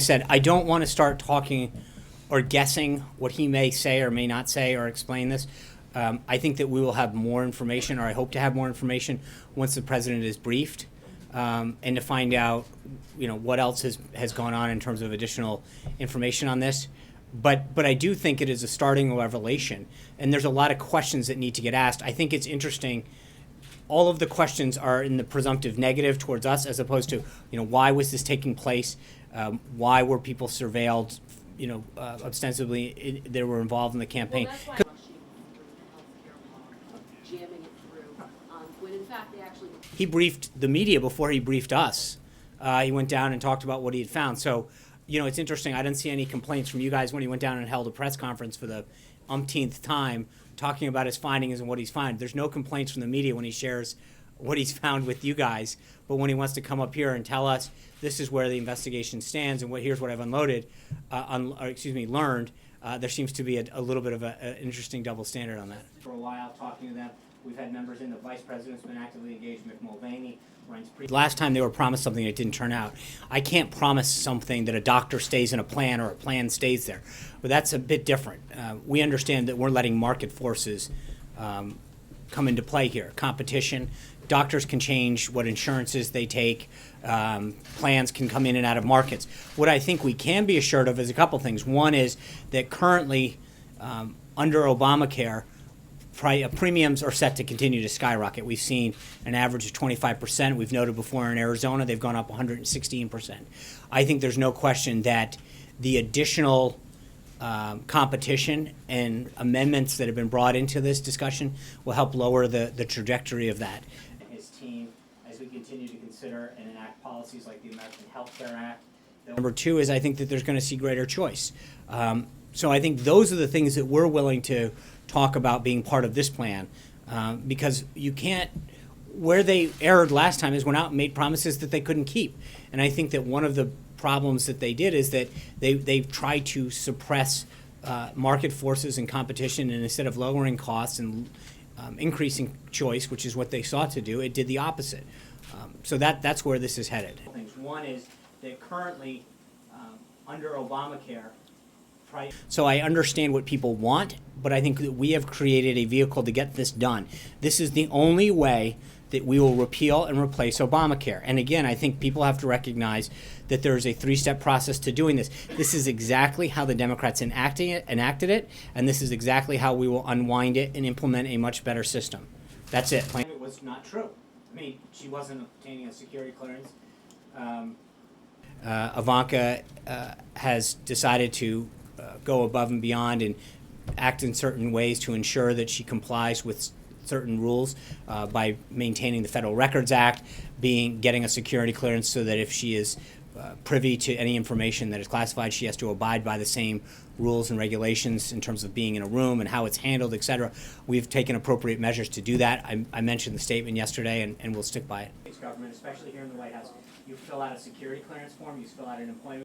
said, I don't want to start talking or guessing what he may say or may not say or explain this. I think that we will have more information, or I hope to have more information once the president is briefed, and to find out, what else has gone on in terms of additional information on this. But I do think it is a starting revelation, and there's a lot of questions that need to get asked. I think it's interesting. All of the questions are in the presumptive negative towards us, as opposed to, why was this taking place? Why were people surveilled? Ostensibly they were involved in the campaign. Well, that's why rushing through the healthcare law, jamming it through, when in fact they actually. He briefed the media before he briefed us. He went down and talked about what he had found. So, it's interesting. I didn't see any complaints from you guys when he went down and held a press conference for the umpteenth time, talking about his findings and what he's found. There's no complaints from the media when he shares what he's found with you guys. But when he wants to come up here and tell us this is where the investigation stands and here's what I've learned, there seems to be a little bit of an interesting double standard on that. For a while, talking to them, we've had members in. The vice president's been actively engaged. Mick Mulvaney. Last time they were promised something that didn't turn out. I can't promise something that a doctor stays in a plan or a plan stays there. But that's a bit different. We understand that we're letting market forces come into play here. Competition. Doctors can change what insurances they take. Plans can come in and out of markets. What I think we can be assured of is a couple things. One is that currently, under Obamacare, premiums are set to continue to skyrocket. We've seen an average of 25%. We've noted before in Arizona they've gone up 116%. I think there's no question that the additional competition and amendments that have been brought into this discussion will help lower the trajectory of that. His team, as we continue to consider and enact policies like the American Health Care Act. Number two is I think that there's going to see greater choice. So I think those are the things that we're willing to talk about being part of this plan, because you can't. Where they erred last time is went out and made promises that they couldn't keep, and I think that one of the problems that they did is that they tried to suppress market forces and competition, and instead of lowering costs and increasing choice, which is what they sought to do, it did the opposite. So that's where this is headed. One is that currently under Obamacare. So I understand what people want, but I think that we have created a vehicle to get this done. This is the only way that we will repeal and replace Obamacare. And again, I think people have to recognize that there is a three-step process to doing this. This is exactly how the Democrats enacted it, and this is exactly how we will unwind it and implement a much better system. That's it. It was not true. I mean, she wasn't obtaining a security clearance. Ivanka has decided to go above and beyond and act in certain ways to ensure that she complies with certain rules by maintaining the Federal Records Act, getting a security clearance so that if she is privy to any information that is classified, she has to abide by the same rules and regulations in terms of being in a room and how it's handled, et cetera. We've taken appropriate measures to do that. I mentioned the statement yesterday, and we'll stick by it. Government, especially here in the White House, you fill out a security clearance form, you fill out an employment